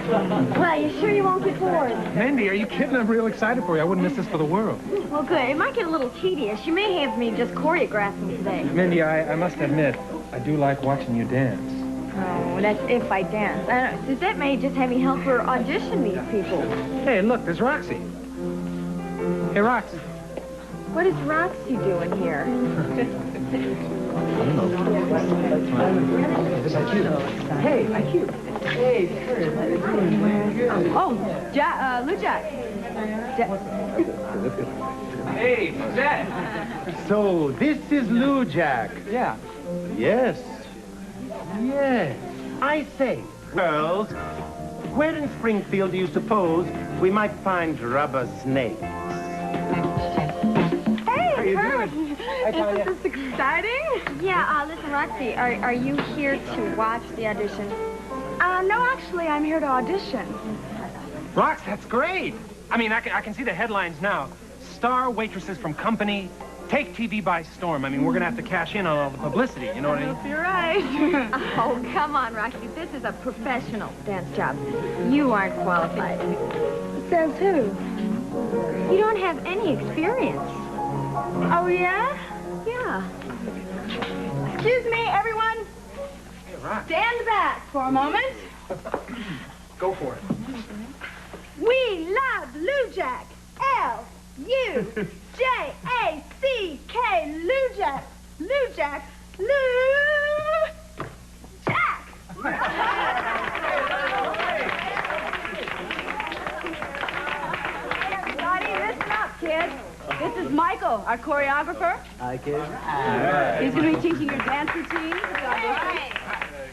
Well, you sure you won't get bored? Mindy, are you kidding? I'm real excited for you. I wouldn't miss this for the world. Well, good. It might get a little tedious. You may have me just choreographing today. Mindy, I must admit, I do like watching you dance. Oh, that's if I dance. I don't know. Suzette may just have me help her audition these people. Hey, look, there's Roxie. Hey, Roxie. What is Roxie doing here? Hey, IQ. Hey, Oh, Lujack. Hey, Beth. So, this is Lujack. Yeah. Yes. Yes. I say, girls, where in Springfield do you suppose we might find rubber snakes? Hey, Kurt. Isn't this exciting? Yeah, listen, Roxie, are you here to watch the audition? No, actually, I'm here to audition. Rox, that's great. I mean, I can see the headlines now. Star waitresses from company take TV by storm. I mean, we're going to have to cash in on all the publicity, you know what I mean? You're right. Oh, come on, Roxie. This is a professional dance job. You aren't qualified. Says who? You don't have any experience. Oh, yeah? Yeah. Excuse me, everyone. Hey, Rox. Stand back for a moment. Go for it. We love Lujack. L-U-J-A-C-K. Lujack. Lujack. Lujack. Everybody, listen up, kids. This is Michael, our choreographer. Hi, kid. He's going to be teaching your dance routine. Right.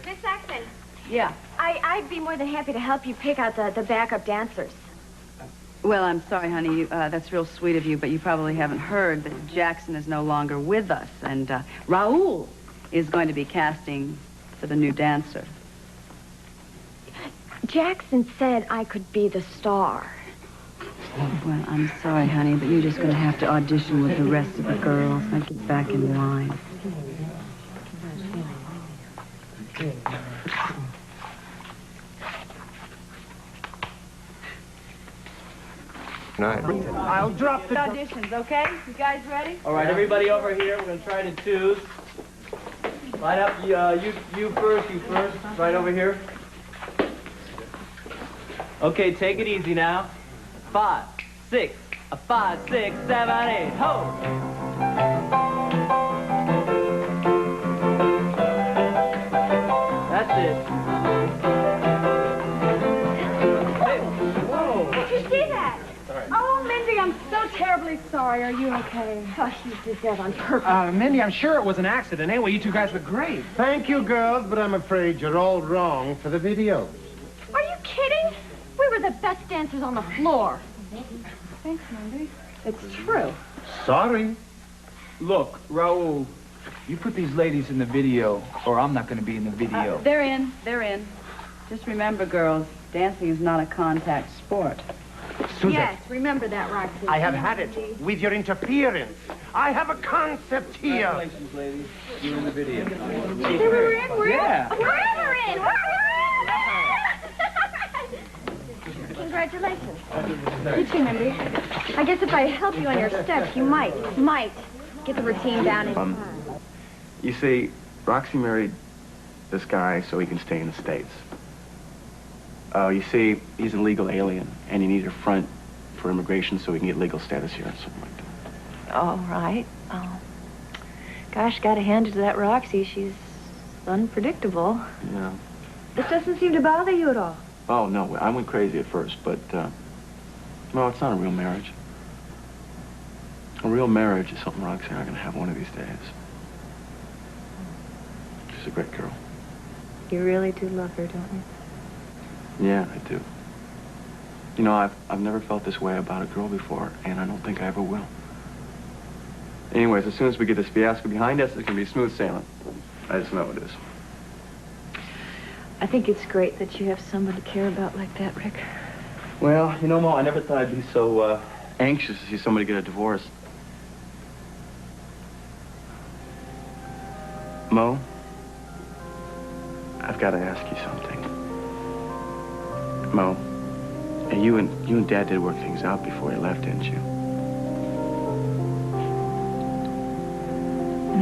Miss Saxon, Yeah. I'd be more than happy to help you pick out the backup dancers. Well, I'm sorry, honey. That's real sweet of you, but you probably haven't heard that Jackson is no longer with us, and Raoul is going to be casting for the new dancer. Jackson said I could be the star. Well, I'm sorry, honey, but you're just going to have to audition with the rest of the girls. Now get back in line. I'll drop the... Auditions, okay? You guys ready? All right, everybody over here. We're going to try to choose. Line up. You first. Right over here. Okay, take it easy now. 5, 6, 5, 6, 7, 8. Ho! That's it. Did you see that? Oh, Mindy, I'm so terribly sorry. Are you okay? Oh, he did that on purpose. Mindy, I'm sure it was an accident. Anyway, you two guys look great. Thank you, girls, but I'm afraid you're all wrong for the video. Are you kidding? We were the best dancers on the floor. Thanks, Mindy. It's true. Sorry. Look, Raoul, you put these ladies in the video, or I'm not going to be in the video. They're in. They're in. Just remember, girls, dancing is not a contact sport. Susan, Yes, remember that, Roxie. I have had it with your interference. I have a concept here. Congratulations, ladies. You're in the video. We're in. Yeah. We're in. Congratulations. You too, Mindy. I guess if I help you on your steps, you might get the routine down in time. You see, Roxie married this guy so he can stay in the States. You see, he's a legal alien, and he needs a front for immigration so he can get legal status here and something like that. all right. Gosh, gotta hand it to that Roxie. She's unpredictable. Yeah. This doesn't seem to bother you at all. Oh, no, I went crazy at first, but, no, it's not a real marriage. A real marriage is something Roxie and I are gonna have one of these days. She's a great girl. You really do love her, don't you? Yeah, I do. You know, I've never felt this way about a girl before, and I don't think I ever will. Anyways, as soon as we get this fiasco behind us, it's gonna be smooth sailing. I just know it is. I think it's great that you have someone to care about like that, Rick. Well, you know, Mo, I never thought I'd be so, anxious to see somebody get a divorce. Mo, I've got to ask you something. Mo, and you and Dad did work things out before he left, didn't you?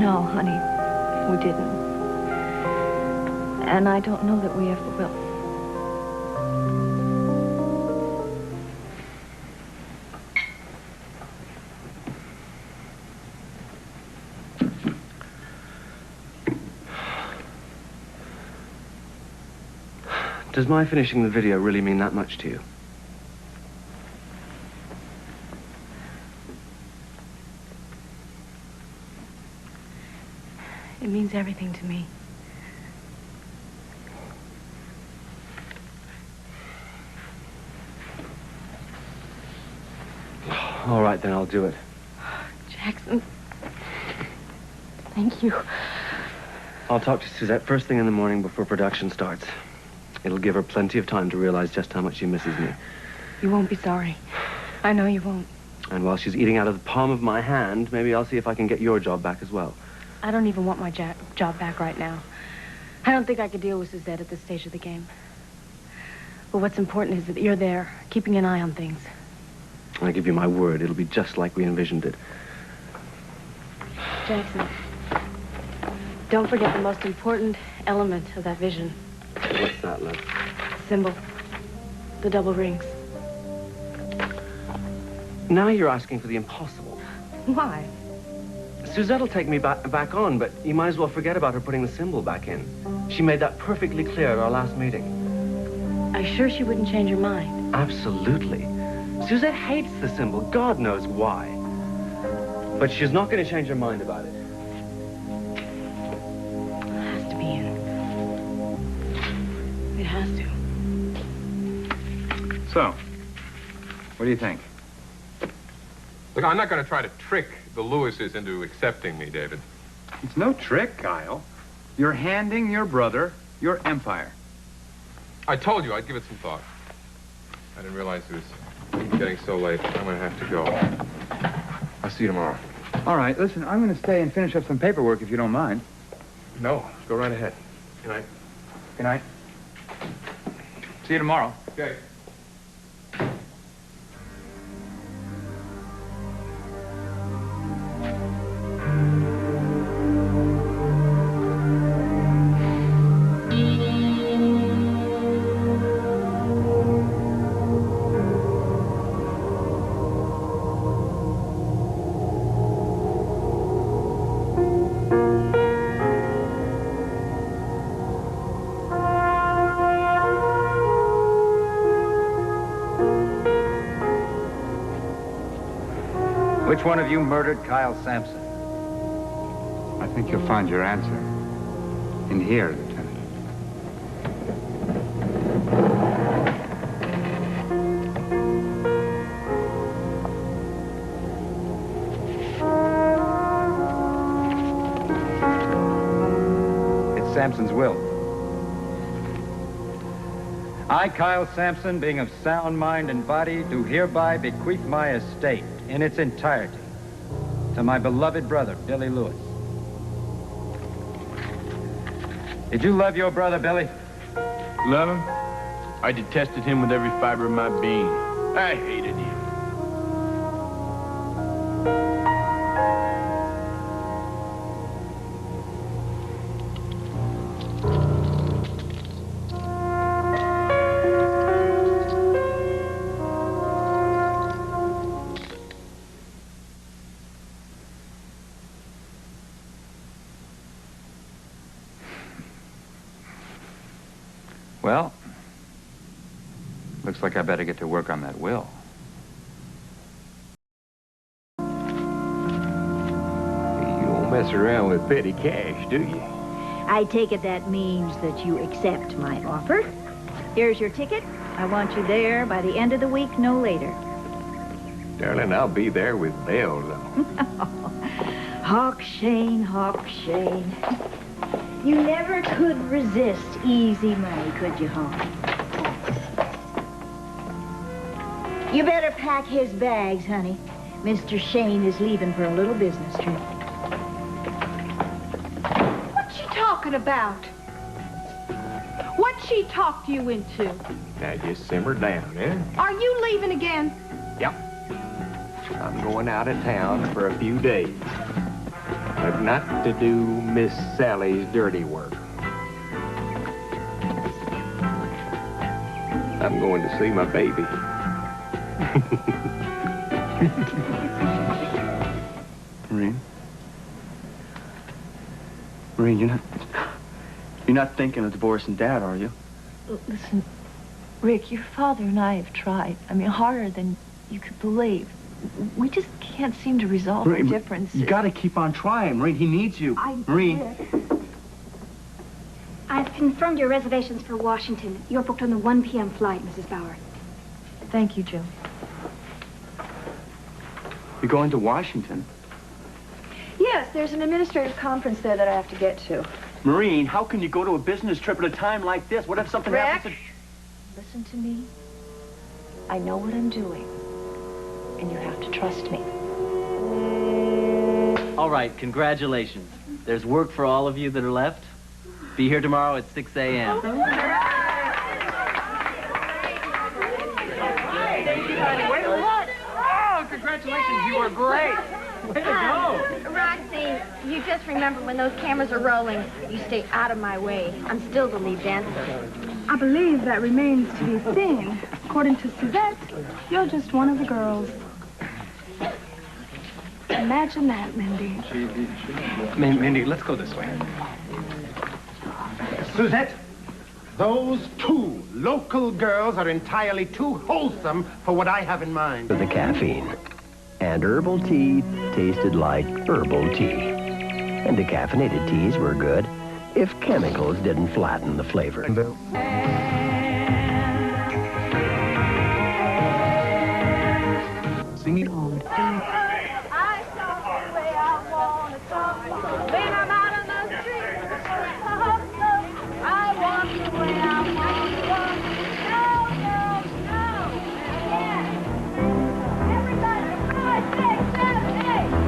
No, honey, we didn't. And I don't know that we ever will. Does my finishing the video really mean that much to you? It means everything to me. All right, then I'll do it. Jackson, thank you. I'll talk to Suzette first thing in the morning before production starts. It'll give her plenty of time to realize just how much she misses me. You won't be sorry. I know you won't. And while she's eating out of the palm of my hand, maybe I'll see if I can get your job back as well. I don't even want my job back right now. I don't think I could deal with Suzette at this stage of the game. But what's important is that you're there, keeping an eye on things. I give you my word, it'll be just like we envisioned it. Jackson, don't forget the most important element of that vision. What's that, love? The symbol. The double rings. Now you're asking for the impossible. Why? Suzette'll take me back on, but you might as well forget about her putting the symbol back in. She made that perfectly clear at our last meeting. Are you sure she wouldn't change her mind? Absolutely. Suzette hates the symbol. God knows why. But she's not going to change her mind about it. It has to be in. It has to. So, what do you think? Look, I'm not going to try to trick the Lewises into accepting me, David. It's no trick, Kyle. You're handing your brother your empire. I told you I'd give it some thought. I didn't realize it was getting so late. I'm going to have to go. I'll see you tomorrow. All right, listen, I'm going to stay and finish up some paperwork if you don't mind. No, go right ahead. Good night. Good night. See you tomorrow. Okay. Which one of you murdered Kyle Sampson? I think you'll find your answer in here, Lieutenant. It's Sampson's will. I, Kyle Sampson, being of sound mind and body, do hereby bequeath my estate in its entirety to my beloved brother, Billy Lewis. Did you love your brother, Billy? Love him? I detested him with every fiber of my being. I hated him. Well, looks like I better get to work on that will. You won't mess around with petty cash, do you? I take it that means that you accept my offer. Here's your ticket. I want you there by the end of the week, no later. Darling, I'll be there with bells on. Hawk Shane. You never could resist easy money, could you, Hawk? You better pack his bags, honey. Mr. Shane is leaving for a little business trip. What's she talking about? What's What'd she talk you into? Now, just simmer down, eh? Are you leaving again? Yep. I'm going out of town for a few days. But not to do Miss Sally's dirty work. I'm going to see my baby. Maureen? Maureen, you're not thinking of divorcing Dad, are you? Listen, Rick, your father and I have tried. I mean, harder than you could believe. We just can't seem to resolve our differences. You gotta keep on trying, Maureen. He needs you. Maureen. I've confirmed your reservations for Washington. You're booked on the 1 p.m. flight, Mrs. Bauer. Thank you, Jill. You're going to Washington? Yes, there's an administrative conference there that I have to get to. Maureen, how can you go to a business trip at a time like this? What if something happens to... Listen to me. I know what I'm doing, and you have to trust me. All right, congratulations. There's work for all of you that are left. Be here tomorrow at 6 a.m. Wait a minute. Oh, congratulations. You were great. Way to go. Roxie, you just remember when those cameras are rolling, you stay out of my way. I'm still the lead dancer. I believe that remains to be seen. According to Suzette, you're just one of the girls. Imagine that, Mindy. Mindy, let's go this way. Suzette, those two local girls are entirely too wholesome for what I have in mind. The caffeine. And herbal tea tasted like herbal tea. And decaffeinated teas were good if chemicals didn't flatten the flavor. Sing it on. I saw the way I want to talk. When I'm out on the street, I walk the way I want to walk. No, no, no. Yeah. Everybody, 5, 6, 7, 8.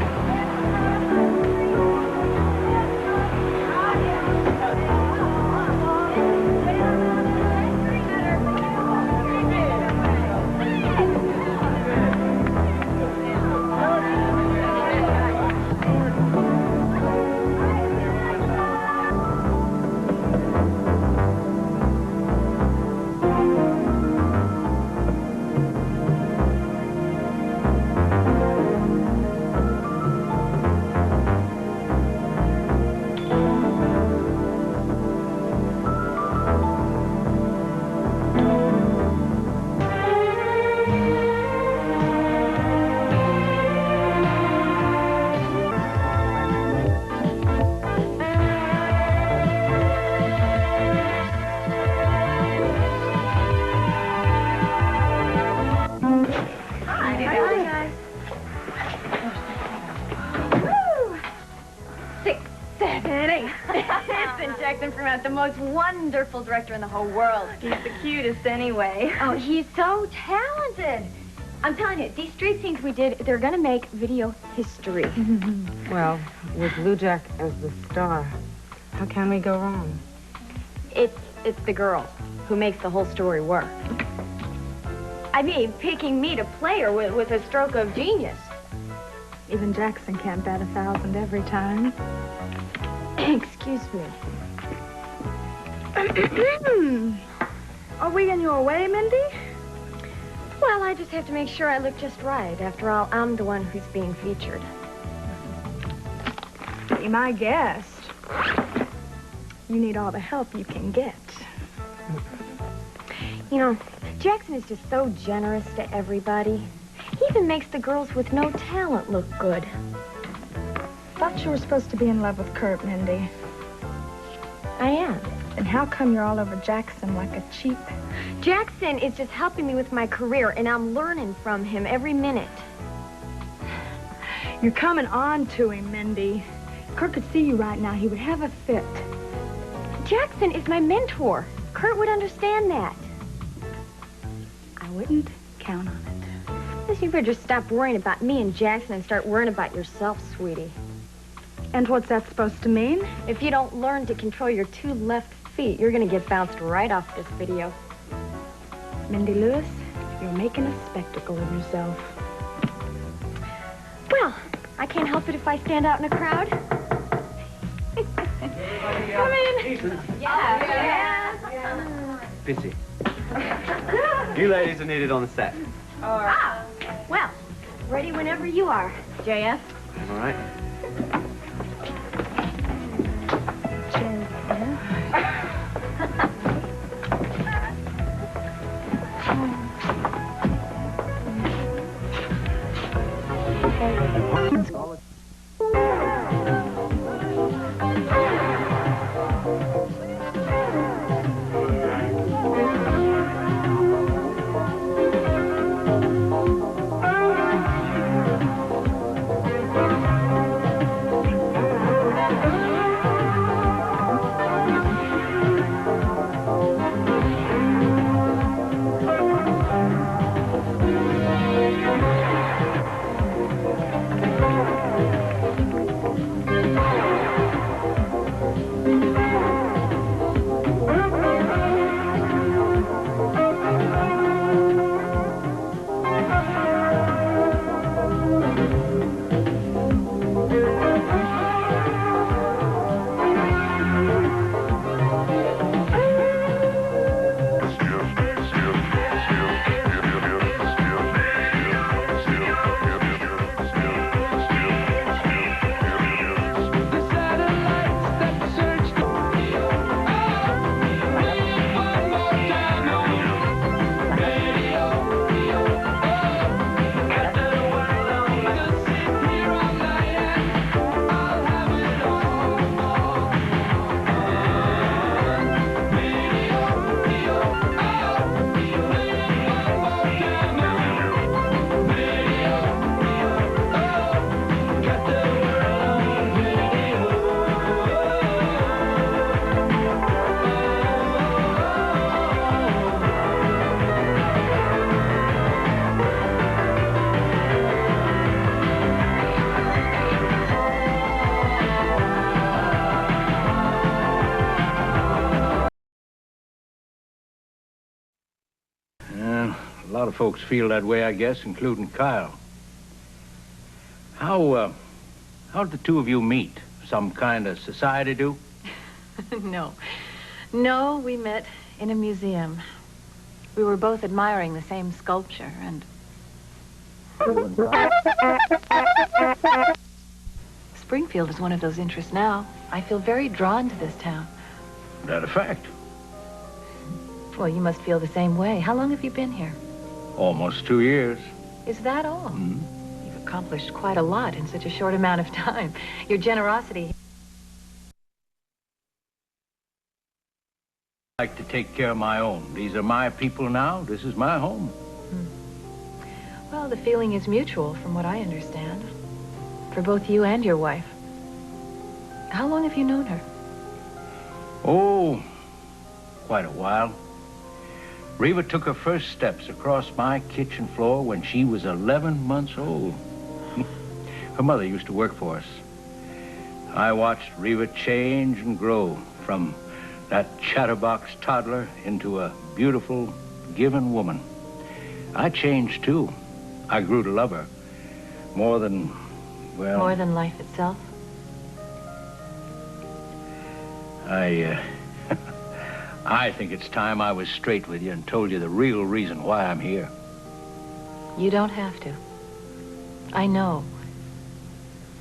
The most wonderful director in the whole world. He's the cutest anyway. Oh, he's so talented. I'm telling you, these street scenes we did, they're gonna make video history. Well, with Lujack as the star, how can we go wrong? It's the girl who makes the whole story work. I mean, picking me to play her was a stroke of genius. Even Jackson can't bat 1,000 every time. Excuse me. Are we in your way, Mindy? Well, I just have to make sure I look just right. After all, I'm the one who's being featured. Be my guest. You need all the help you can get. You know, Jackson is just so generous to everybody. He even makes the girls with no talent look good. Thought you were supposed to be in love with Kurt, Mindy. I am. And how come you're all over Jackson like a cheap? Jackson is just helping me with my career, and I'm learning from him every minute. You're coming on to him, Mindy. Kurt could see you right now. He would have a fit. Jackson is my mentor. Kurt would understand that. I wouldn't count on it. Guess you better just stop worrying about me and Jackson and start worrying about yourself, sweetie. And what's that supposed to mean? If you don't learn to control your two left feet. You're gonna get bounced right off this video. Mindy Lewis, you're making a spectacle of yourself. Well, I can't help it if I stand out in a crowd. Come in. Yeah. Pity. You ladies are needed on the set. Ah, well, ready whenever you are, JF. All right. A lot of folks feel that way, I guess, including Kyle. How'd the two of you meet? Some kind of society do? No, we met in a museum. We were both admiring the same sculpture, and... Springfield is one of those interests now. I feel very drawn to this town. That a fact? Well, you must feel the same way. How long have you been here? Almost 2 years. Is that all? You've accomplished quite a lot in such a short amount of time. Your generosity... I like to take care of my own. These are my people now. This is my home. Well, the feeling is mutual, from what I understand. For both you and your wife. How long have you known her? Oh, quite a while. Reva took her first steps across my kitchen floor when she was 11 months old. Her mother used to work for us. I watched Reva change and grow from that chatterbox toddler into a beautiful, given woman. I changed, too. I grew to love her more than, well... More than life itself? I think it's time I was straight with you and told you the real reason why I'm here. You don't have to. I know.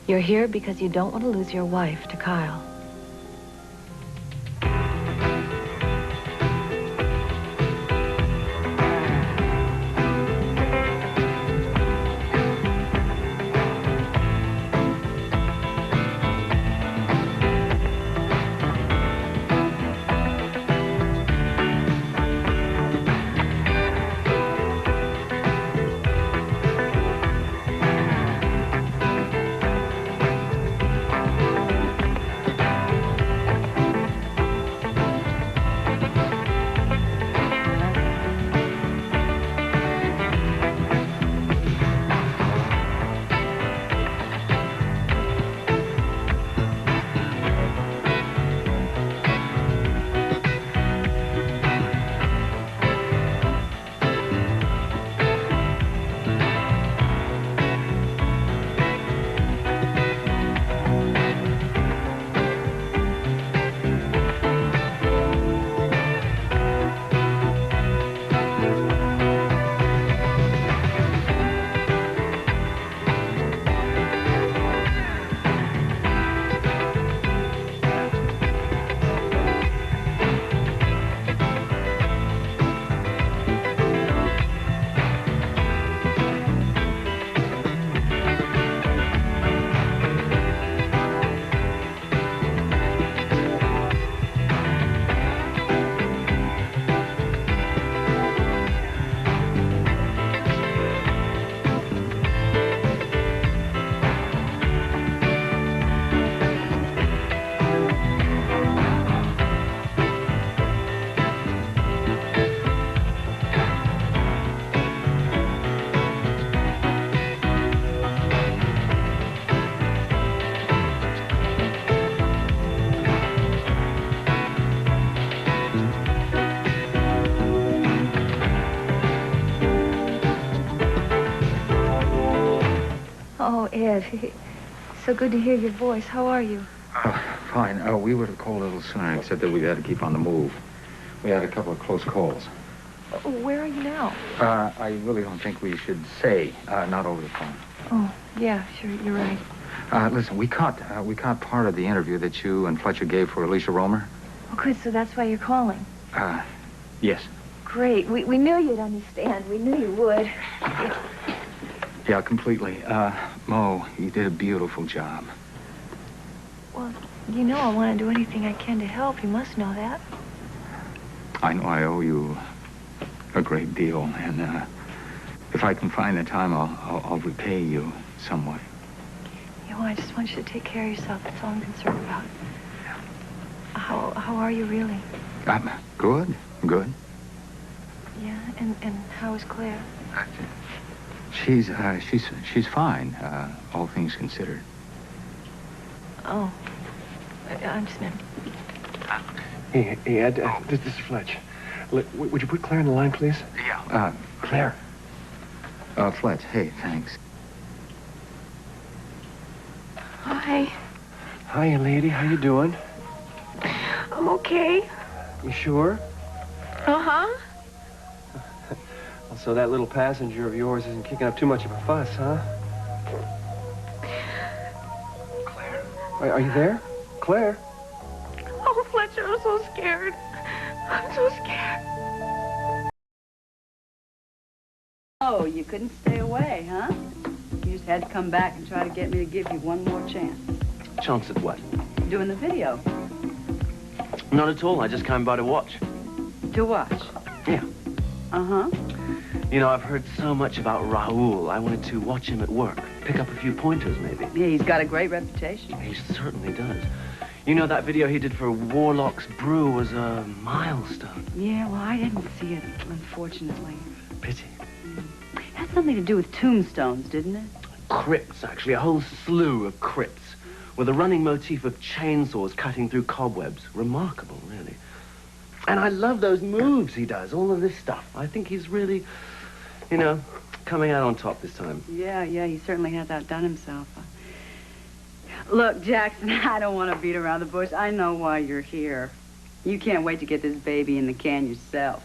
You're here because you don't want to lose your wife to Kyle. Ed. So good to hear your voice. How are you? Fine. We would have called a little sooner, except that we had to keep on the move. We had a couple of close calls. Where are you now? I really don't think we should say, not over the phone. Oh, yeah, sure, you're right. Listen, we caught part of the interview that you and Fletcher gave for Alicia Romer. Oh, good, so that's why you're calling. Yes. Great. We knew you'd understand. We knew you would. Yeah, completely. Mo, you did a beautiful job. Well, you know I want to do anything I can to help. You must know that. I know I owe you a great deal, and if I can find the time, I'll repay you some way. You know, I just want you to take care of yourself. That's all I'm concerned about. How are you really? I'm good. Yeah, and how is Claire? She's fine, all things considered. Oh, I'm just meant. Hey, Ed, this is Fletch. Would you put Claire on the line, please? Yeah. Claire. Fletch, hey, thanks. Hi. Hiya, lady. How you doing? I'm okay. You sure? Uh-huh. So that little passenger of yours isn't kicking up too much of a fuss, huh? Claire? Are you there? Claire? Oh, Fletcher, I'm so scared. I'm so scared. Oh, you couldn't stay away, huh? You just had to come back and try to get me to give you one more chance. Chance at what? Doing the video. Not at all. I just came by to watch. To watch? Yeah. Uh-huh. You know, I've heard so much about Raoul. I wanted to watch him at work. Pick up a few pointers, maybe. Yeah, he's got a great reputation. He certainly does. You know, that video he did for Warlock's Brew was a milestone. Yeah, well, I didn't see it, unfortunately. Pity. It had something to do with tombstones, didn't it? Crypts, actually. A whole slew of crypts. With a running motif of chainsaws cutting through cobwebs. Remarkable, really. And I love those moves he does, all of this stuff. I think he's really, you know, coming out on top this time. Yeah, he certainly has outdone himself. Look, Jackson, I don't want to beat around the bush. I know why you're here. You can't wait to get this baby in the can yourself.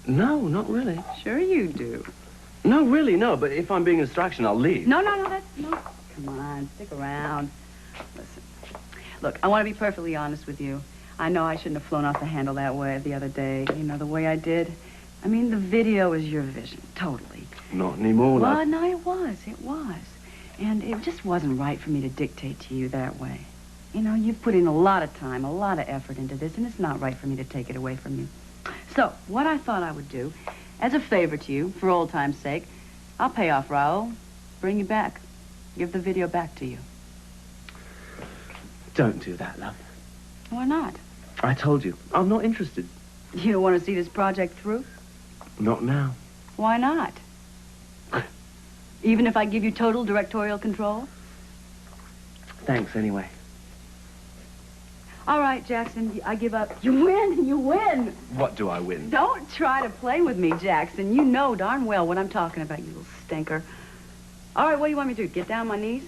No, not really. Sure you do. No, really, no. But if I'm being a distraction, I'll leave. No, that's no. Come on, stick around. Listen, look, I want to be perfectly honest with you. I know I shouldn't have flown off the handle that way the other day. You know, the way I did. I mean, the video is your vision, totally. Not anymore, Well, love. no, it was. And it just wasn't right for me to dictate to you that way. You know, you've put in a lot of time, a lot of effort into this, and it's not right for me to take it away from you. So, what I thought I would do, as a favor to you, for old time's sake, I'll pay off Raoul, bring you back, give the video back to you. Don't do that, love. Why not? I told you, I'm not interested. You don't want to see this project through? Not now. Why not? Even if I give you total directorial control? Thanks, anyway. All right, Jackson, I give up. You win! What do I win? Don't try to play with me, Jackson. You know darn well what I'm talking about, you little stinker. All right, what do you want me to do? Get down on my knees?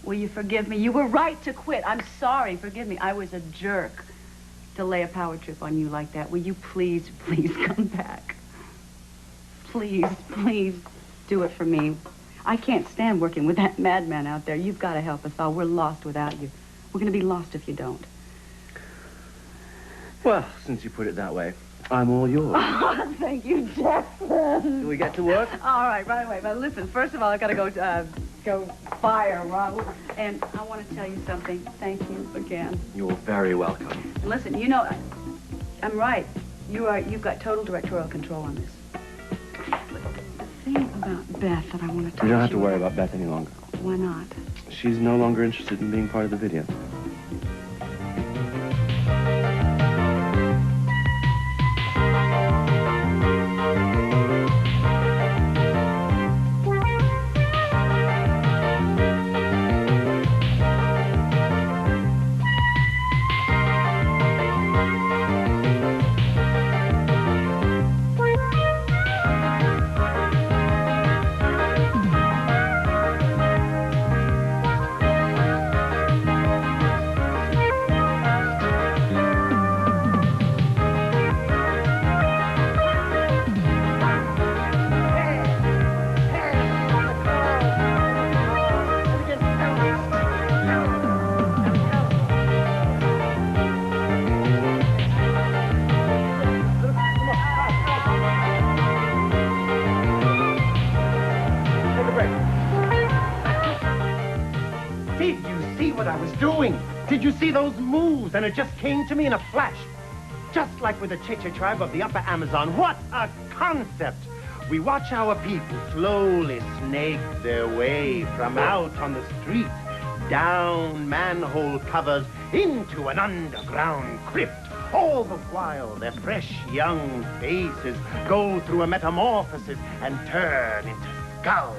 Will you forgive me? You were right to quit. I'm sorry. Forgive me. I was a jerk to lay a power trip on you like that. Will you please come back? Please do it for me. I can't stand working with that madman out there. You've got to help us all. We're lost without you. We're going to be lost if you don't. Well, since you put it that way, I'm all yours. Oh, thank you, Jackson. Do we get to work? All right, right away. But listen, first of all, I got to go fire Raoul. And I want to tell you something. Thank you again. You're very welcome. Listen, you know, I'm right. You've got total directorial control on this. The thing about Beth that I want to talk to you You don't have to worry about Beth any longer. Why not? She's no longer interested in being part of the video. Did you see those moves? And it just came to me in a flash. Just like with the Cheche tribe of the upper Amazon. What a concept! We watch our people slowly snake their way from out on the street, down manhole covers, into an underground crypt. All the while, their fresh young faces go through a metamorphosis and turn into skulls.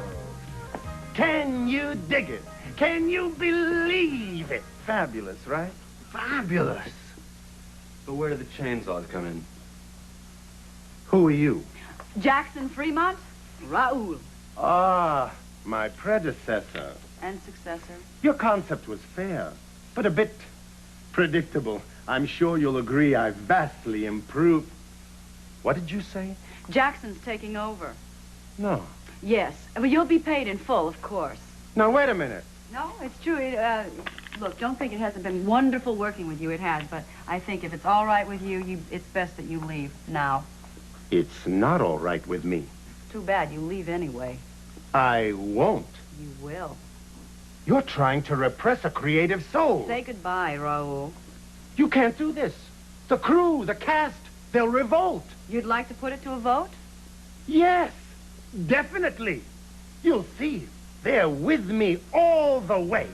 Can you dig it? Can you believe it? Fabulous, right? Fabulous. But where do the chainsaws come in? Who are you? Jackson Fremont, Raoul. Ah, my predecessor. And successor. Your concept was fair, but a bit predictable. I'm sure you'll agree I've vastly improved. What did you say? Jackson's taking over. No. Yes, but you'll be paid in full, of course. Now, wait a minute. No, it's true. Look, don't think it hasn't been wonderful working with you. It has, but I think if it's all right with you, it's best that you leave now. It's not all right with me. Too bad. You leave anyway. I won't. You will. You're trying to repress a creative soul. Say goodbye, Raoul. You can't do this. The crew, the cast, they'll revolt. You'd like to put it to a vote? Yes, definitely. You'll see. They're with me all the way.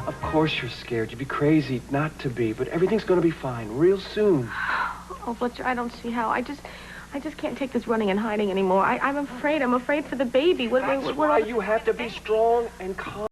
Of course you're scared. You'd be crazy not to be, but everything's going to be fine real soon. Oh, Fletcher, I don't see how. I just can't take this running and hiding anymore. I'm afraid. I'm afraid for the baby. That's why you have to be strong and calm.